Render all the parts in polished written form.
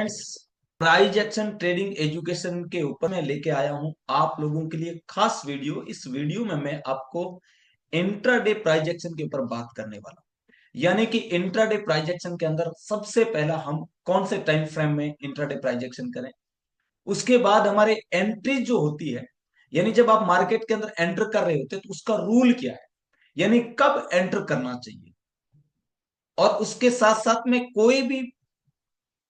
Friends, price action trading education के ऊपर मैं लेके आया हूं आप लोगों के लिए खास वीडियो। इस वीडियो में मैं आपको इंट्राडे प्राइज एक्शन के ऊपर बात करने वाला हूं। यानी कि इंट्राडे प्राइज एक्शन के अंदर सबसे पहला हम कौन से टाइम फ्रेम में इंट्राडे प्राइज एक्शन करें, उसके बाद हमारे एंट्री जो होती है, यानी जब आप मार्केट के अंदर एंटर कर रहे होते हैं तो उसका रूल क्या है, यानी कब एंटर करना चाहिए, और उसके साथ साथ में कोई भी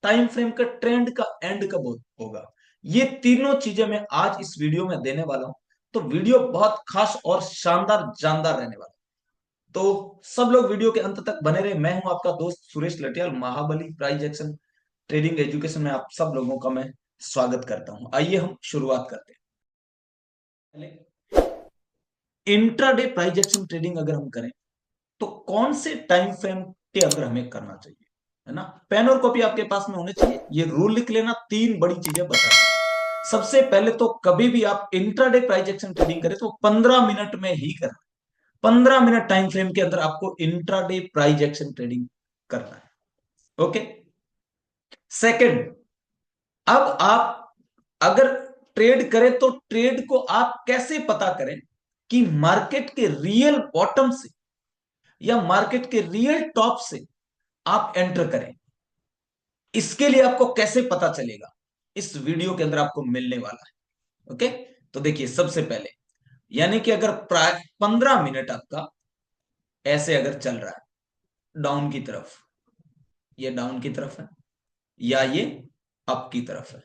टाइम फ्रेम का ट्रेंड का एंड कब होगा। ये तीनों चीजें मैं आज इस वीडियो में देने वाला हूं। तो वीडियो बहुत खास और शानदार जानदार रहने वाला है। तो सब लोग वीडियो के अंत तक बने रहे। मैं हूं आपका दोस्त सुरेश लटियाल, महाबली प्राइज एक्शन ट्रेडिंग एजुकेशन में आप सब लोगों का मैं स्वागत करता हूं। आइए हम शुरुआत करते हैं। इंट्राडे प्राइज एक्शन ट्रेडिंग अगर हम करें तो कौन से टाइम फ्रेम के अंदर हमें करना चाहिए, है ना। पेन और कॉपी आपके पास में होने चाहिए। ये रूल लिख लेना, तीन बड़ी चीजें बता रहा हूं। सबसे पहले तो कभी भी आप इंट्राडे प्राइस एक्शन ट्रेडिंग करें तो 15 मिनट में ही करना। 15 मिनट टाइम फ्रेम के अंदर आपको इंट्राडे प्राइस एक्शन ट्रेडिंग करना है। ओके। सेकंड, अब आप अगर ट्रेड करें तो ट्रेड को आप कैसे पता करें कि मार्केट के रियल बॉटम से या मार्केट के रियल टॉप से आप एंटर करें। इसके लिए आपको कैसे पता चलेगा, इस वीडियो के अंदर आपको मिलने वाला है। ओके। तो देखिए, सबसे पहले यानी कि अगर 15 मिनट आपका ऐसे अगर चल रहा है डाउन की तरफ, ये डाउन की तरफ है या ये अप की तरफ है।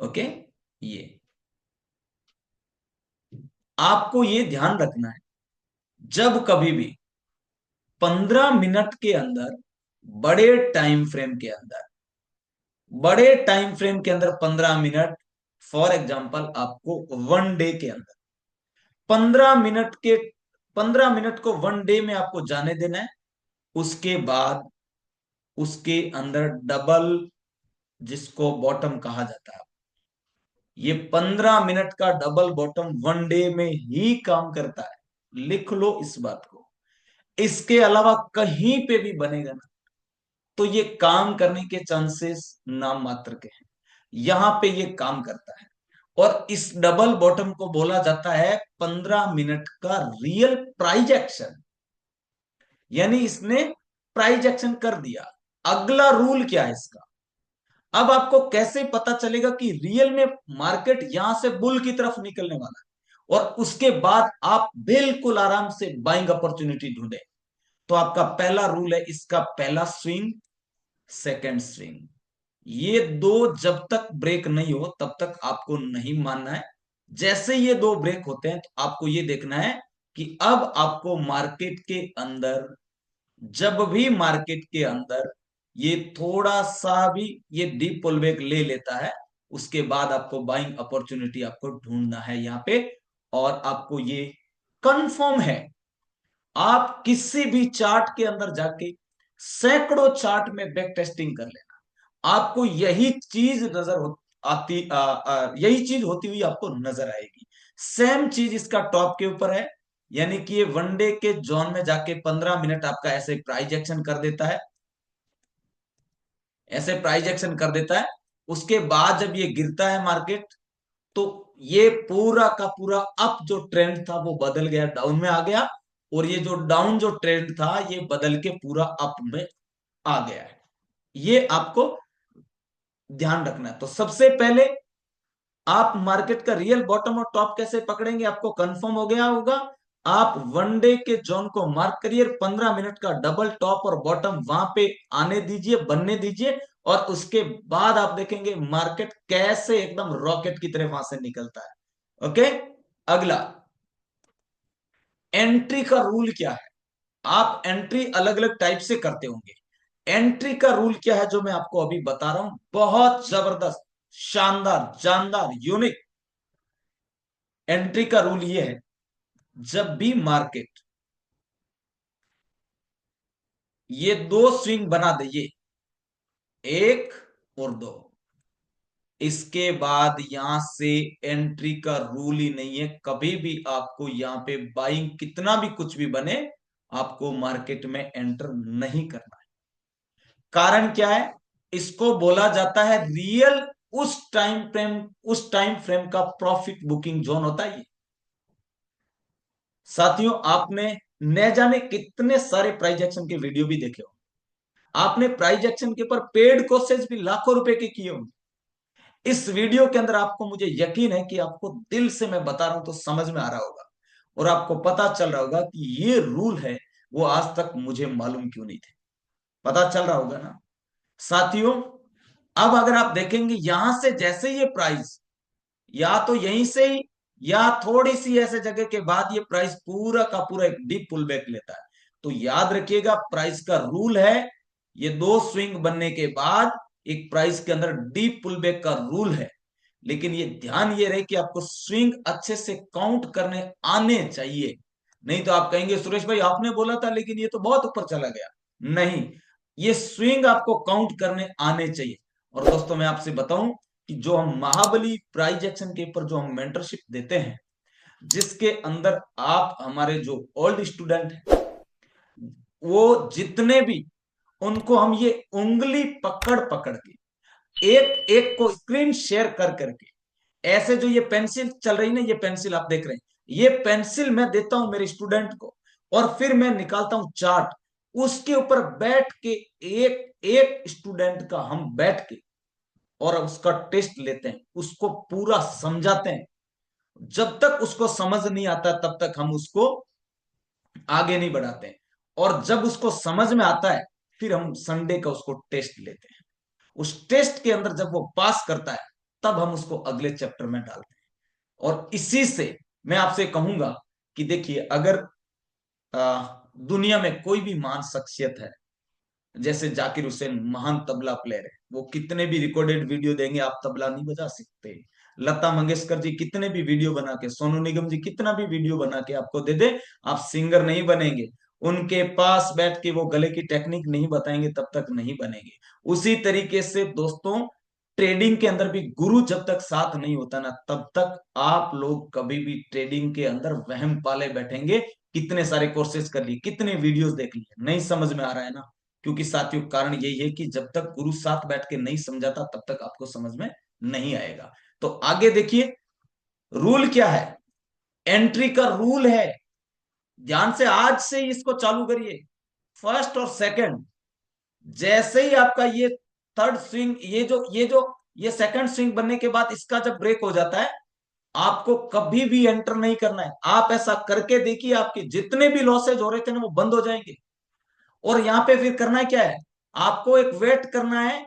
ओके। ये आपको ये ध्यान रखना है, जब कभी भी 15 मिनट के अंदर, बड़े टाइम फ्रेम के अंदर, बड़े टाइम फ्रेम के अंदर 15 मिनट, फॉर एग्जाम्पल आपको वन डे के अंदर 15 मिनट के 15 मिनट को वन डे में आपको जाने देना है। उसके बाद उसके अंदर डबल, जिसको बॉटम कहा जाता है, ये 15 मिनट का डबल बॉटम वन डे में ही काम करता है। लिख लो इस बात को। इसके अलावा कहीं पे भी बनेगा ना तो ये काम करने के चांसेस नाम मात्र के हैं। यहां पे ये काम करता है। और इस डबल बॉटम को बोला जाता है 15 मिनट का रियल प्राइज एक्शन। यानी इसने प्राइज एक्शन कर दिया। अगला रूल क्या है इसका, अब आपको कैसे पता चलेगा कि रियल में मार्केट यहां से बुल की तरफ निकलने वाला है, और उसके बाद आप बिल्कुल आराम से बाइंग अपॉर्चुनिटी ढूंढे। तो आपका पहला रूल है, इसका पहला स्विंग, सेकंड स्विंग, ये दो जब तक ब्रेक नहीं हो तब तक आपको नहीं मानना है। जैसे ये दो ब्रेक होते हैं तो आपको ये देखना है कि अब आपको मार्केट के अंदर, जब भी मार्केट के अंदर ये थोड़ा सा भी ये डीप पुल बैक ले लेता है, उसके बाद आपको बाइंग अपॉर्चुनिटी आपको ढूंढना है यहां पे। और आपको ये कंफर्म है, आप किसी भी चार्ट के अंदर जाके सैकड़ों चार्ट में बैक टेस्टिंग कर लेना, आपको यही चीज नजर यही चीज होती हुई आपको नजर आएगी। सेम चीज इसका टॉप के ऊपर है। यानी कि ये वनडे के जोन में जाके 15 मिनट आपका ऐसे प्राइज एक्शन कर देता है, ऐसे प्राइज एक्शन कर देता है। उसके बाद जब ये गिरता है मार्केट, तो ये पूरा का पूरा अप जो ट्रेंड था वो बदल गया, डाउन में आ गया। और ये जो डाउन जो ट्रेंड था ये बदल के पूरा अप में आ गया है। ये आपको ध्यान रखना है। तो सबसे पहले आप मार्केट का रियल बॉटम और टॉप कैसे पकड़ेंगे, आपको कंफर्म हो गया होगा। आप वनडे के जोन को मार्क करिए, 15 मिनट का डबल टॉप और बॉटम वहां पे आने दीजिए, बनने दीजिए। और उसके बाद आप देखेंगे मार्केट कैसे एकदम रॉकेट की तरह वहां से निकलता है। ओके। अगला, एंट्री का रूल क्या है। आप एंट्री अलग अलग टाइप से करते होंगे। एंट्री का रूल क्या है जो मैं आपको अभी बता रहा हूं, बहुत जबरदस्त, शानदार, जानदार, यूनिक। एंट्री का रूल ये है, जब भी मार्केट ये दो स्विंग बना दे, ये एक और दो, इसके बाद यहां से एंट्री का रूल ही नहीं है। कभी भी आपको यहां पे बाइंग कितना भी कुछ भी बने, आपको मार्केट में एंटर नहीं करना है। कारण क्या है, इसको बोला जाता है रियल, उस टाइम फ्रेम का प्रॉफिट बुकिंग जोन होता है ये। साथियों, आपने न जाने कितने सारे प्राइस एक्शन के वीडियो भी देखे हो, आपने प्राइस एक्शन के ऊपर पेड कोर्सेज भी लाखों रुपए के किए होंगे। इस वीडियो के अंदर आपको, मुझे यकीन है कि आपको दिल से मैं बता रहा हूं तो समझ में आ रहा होगा, और आपको पता चल रहा होगा कि ये रूल है, वो आज तक मुझे मालूम क्यों नहीं थे। पता चल रहा होगा ना साथियों। अब अगर आप देखेंगे यहां से, जैसे ये प्राइस या तो यहीं से ही या थोड़ी सी ऐसे जगह के बाद ये प्राइस पूरा का पूरा एक डीप पुल बैक लेता है, तो याद रखिएगा प्राइस का रूल है, ये दो स्विंग बनने के बाद एक प्राइस के अंदर डीप पुल बैक का रूल है। लेकिन ये ध्यान ये रहे कि आपको स्विंग अच्छे से काउंट करने आने चाहिए। नहीं तो आप कहेंगे सुरेश भाई आपने बोला था लेकिन ये तो बहुत ऊपर चला गया। नहीं, ये स्विंग आपको काउंट करने आने चाहिए। और दोस्तों मैं आपसे बताऊं कि जो हम महाबली प्राइज एक्शन के ऊपर जो हम मेंटरशिप देते हैं, जिसके अंदर आप हमारे जो ओल्ड स्टूडेंट हैं, वो जितने भी, उनको हम ये उंगली पकड़ पकड़ के एक एक को स्क्रीन शेयर कर करके, ऐसे जो ये पेंसिल चल रही ना, ये पेंसिल आप देख रहे हैं, ये पेंसिल मैं देता हूं मेरे स्टूडेंट को, और फिर मैं निकालता हूं चार्ट, उसके ऊपर बैठ के एक एक स्टूडेंट का हम बैठ के और उसका टेस्ट लेते हैं, उसको पूरा समझाते हैं। जब तक उसको समझ नहीं आता तब तक हम उसको आगे नहीं बढ़ाते हैं, और जब उसको समझ में आता है फिर हम संडे का उसको टेस्ट लेते हैं। उस टेस्ट के अंदर जब वो पास करता है तब हम उसको अगले चैप्टर में डालते हैं। और इसी से मैं आपसे कहूंगा कि देखिए, अगर दुनिया में कोई भी महान शख्सियत है, जैसे जाकिर हुसैन महान तबला प्लेयर है, वो कितने भी रिकॉर्डेड वीडियो देंगे आप तबला नहीं बजा सकते। लता मंगेशकर जी कितने भी वीडियो बना के, सोनू निगम जी कितना भी वीडियो बना के आपको दे दे, आप सिंगर नहीं बनेंगे। उनके पास बैठ के वो गले की टेक्निक नहीं बताएंगे तब तक नहीं बनेंगे। उसी तरीके से दोस्तों, ट्रेडिंग के अंदर भी गुरु जब तक साथ नहीं होता ना, तब तक आप लोग कभी भी ट्रेडिंग के अंदर वहम पाले बैठेंगे। कितने सारे कोर्सेज कर लिए, कितने वीडियोस देख लिए, नहीं समझ में आ रहा है ना। क्योंकि साथियों कारण यही है कि जब तक गुरु साथ बैठ के नहीं समझाता तब तक आपको समझ में नहीं आएगा। तो आगे देखिए, रूल क्या है, एंट्री का रूल है। ध्यान से आज से ही इसको चालू करिए। फर्स्ट और सेकंड, जैसे ही आपका ये थर्ड स्विंग, ये सेकंड स्विंग बनने के बाद इसका जब ब्रेक हो जाता है, आपको कभी भी एंटर नहीं करना है। आप ऐसा करके देखिए, आपके जितने भी लॉसेज हो रहे थे ना वो बंद हो जाएंगे। और यहां पे फिर करना क्या है, आपको एक वेट करना है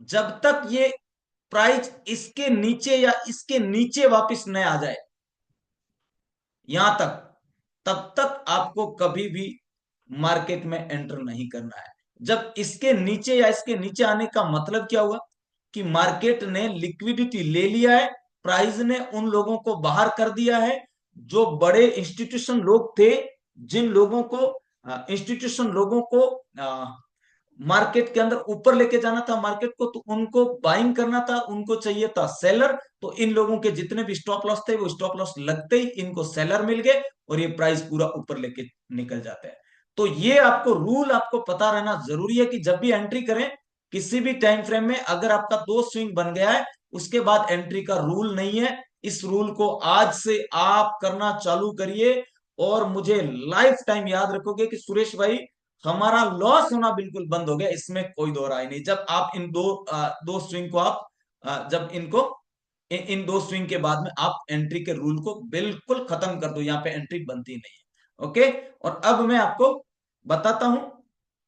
जब तक ये प्राइस इसके नीचे या इसके नीचे वापस न आ जाए, यहां तक, तब तक आपको कभी भी मार्केट में एंटर नहीं करना है। जब इसके नीचे या इसके नीचे आने का मतलब क्या हुआ कि मार्केट ने लिक्विडिटी ले लिया है, प्राइस ने उन लोगों को बाहर कर दिया है जो बड़े इंस्टीट्यूशन लोग थे, जिन लोगों को इंस्टीट्यूशन लोगों को मार्केट के अंदर ऊपर लेके जाना था मार्केट को, तो उनको बाइंग करना था, उनको चाहिए था सेलर। तो इन लोगों के जितने भी स्टॉप लॉस थे वो स्टॉप लॉस लगते ही इनको सेलर मिल गए और ये प्राइस पूरा ऊपर लेके निकल जाता है। तो ये आपको रूल आपको पता रहना जरूरी है कि जब भी एंट्री करें किसी भी टाइम फ्रेम में, अगर आपका दो स्विंग बन गया है उसके बाद एंट्री का रूल नहीं है। इस रूल को आज से आप करना चालू करिए, और मुझे लाइफ टाइम याद रखोगे कि सुरेश भाई हमारा लॉस होना बिल्कुल बंद हो गया, इसमें कोई दो राय नहीं। जब आप इन दो स्विंग को आप जब इनको इन दो स्विंग के बाद में आप एंट्री के रूल को बिल्कुल खत्म कर दो, यहाँ पे एंट्री बनती नहीं है। ओके, और अब मैं आपको बताता हूं,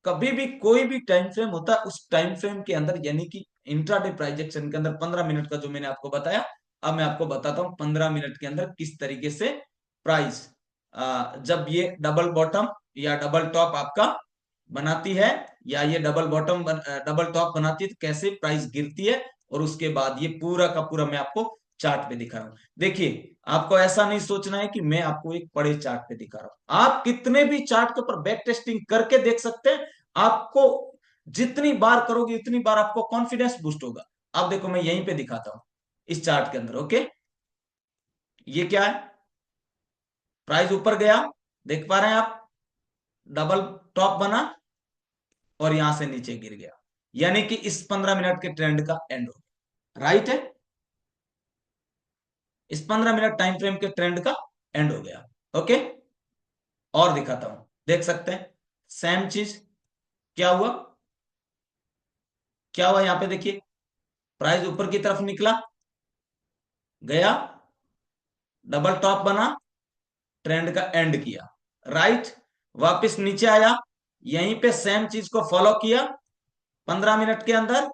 कभी भी कोई भी टाइम फ्रेम होता है उस टाइम फ्रेम के अंदर, यानी कि इंट्राडे प्राइजेक्शन के अंदर 15 मिनट का जो मैंने आपको बताया, अब मैं आपको बताता हूं 15 मिनट के अंदर किस तरीके से प्राइस जब ये डबल बॉटम या डबल टॉप आपका बनाती है, या ये डबल टॉप बनाती है, तो कैसे प्राइस गिरती है, और उसके बाद ये पूरा का पूरा मैं आपको चार्ट पे दिखा रहा हूं। देखिए, आपको ऐसा नहीं सोचना है कि मैं आपको एक बड़े चार्ट पे दिखा रहा हूं, आप कितने भी चार्ट के ऊपर बैक टेस्टिंग करके देख सकते हैं। आपको जितनी बार करोगे उतनी बार आपको कॉन्फिडेंस बूस्ट होगा। अब देखो मैं यहीं पे दिखाता हूं इस चार्ट के अंदर। ओके, ये क्या है, प्राइस ऊपर गया, देख पा रहे हैं आप, डबल टॉप बना और यहां से नीचे गिर गया। यानी कि इस 15 मिनट के ट्रेंड का एंड हो गया। राइट है, इस 15 मिनट टाइम फ्रेम के ट्रेंड का एंड हो गया। ओके, और दिखाता हूं, देख सकते हैं सेम चीज। क्या हुआ, क्या हुआ यहां पे देखिए, प्राइस ऊपर की तरफ निकला, गया, डबल टॉप बना, ट्रेंड का एंड किया। राइट, वापस नीचे आया, यहीं पे सेम चीज को फॉलो किया, 15 मिनट के अंदर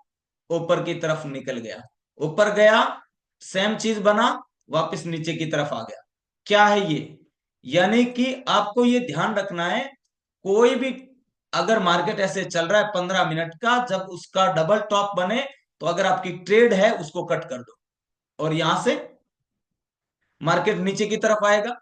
ऊपर की तरफ निकल गया, ऊपर गया, सेम चीज बना, वापस नीचे की तरफ आ गया। क्या है ये, यानी कि आपको ये ध्यान रखना है, कोई भी अगर मार्केट ऐसे चल रहा है 15 मिनट का, जब उसका डबल टॉप बने तो अगर आपकी ट्रेड है उसको कट कर दो और यहां से मार्केट नीचे की तरफ आएगा।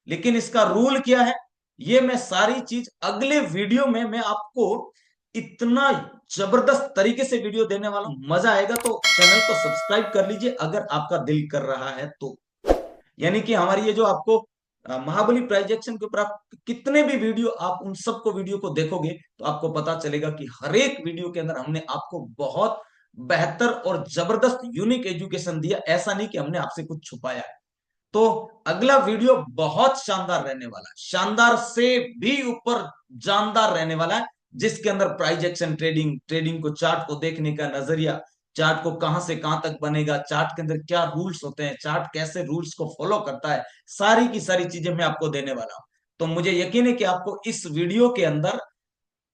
लेकिन इसका रूल क्या है, ये मैं सारी चीज अगले वीडियो में मैं आपको इतना जबरदस्त तरीके से वीडियो देने वाला हूं, मजा आएगा। तो चैनल को सब्सक्राइब कर लीजिए अगर आपका दिल कर रहा है तो। यानी कि हमारी ये जो आपको महाबली प्राइस एक्शन के ऊपर आप कितने भी वीडियो, आप उन सबको वीडियो को देखोगे तो आपको पता चलेगा कि हर एक वीडियो के अंदर हमने आपको बहुत बेहतर और जबरदस्त यूनिक एजुकेशन दिया। ऐसा नहीं कि हमने आपसे कुछ छुपाया है। तो अगला वीडियो बहुत शानदार रहने वाला है, शानदार से भी ऊपर जानदार रहने वाला है, जिसके अंदर प्राइस एक्शन ट्रेडिंग, ट्रेडिंग को, चार्ट को देखने का नजरिया, चार्ट को कहां से कहां तक बनेगा, चार्ट के अंदर क्या रूल्स होते हैं, चार्ट कैसे रूल्स को फॉलो करता है, सारी की सारी चीजें मैं आपको देने वाला हूं। तो मुझे यकीन है कि आपको इस वीडियो के अंदर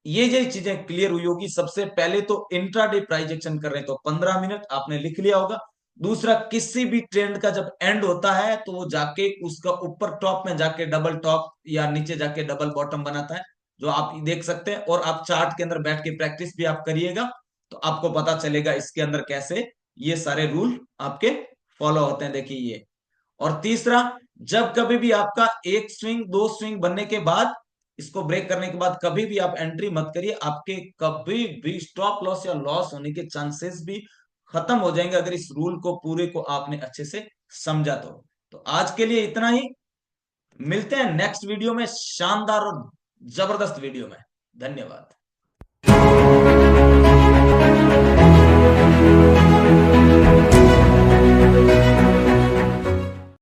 ये जो चीजें क्लियर हुई होगी। सबसे पहले तो इंट्राडे प्राइस एक्शन कर रहे हैं तो 15 मिनट आपने लिख लिया होगा। दूसरा, किसी भी ट्रेंड का जब एंड होता है तो वो जाके उसका ऊपर टॉप में जाके डबल टॉप या नीचे जाके डबल बॉटम बनाता है, जो आप देख सकते हैं। और आप चार्ट के अंदर बैठ के प्रैक्टिस भी आप करिएगा तो आपको पता चलेगा इसके अंदर कैसे ये सारे रूल आपके फॉलो होते हैं। देखिए ये। और तीसरा, जब कभी भी आपका एक स्विंग, दो स्विंग बनने के बाद, इसको ब्रेक करने के बाद कभी भी आप एंट्री मत करिए, आपके कभी भी स्टॉप लॉस या लॉस होने के चांसेस भी खत्म हो जाएंगे अगर इस रूल को पूरे को आपने अच्छे से समझा तो आज के लिए इतना ही, मिलते हैं नेक्स्ट वीडियो में शानदार और जबरदस्त वीडियो में। धन्यवाद।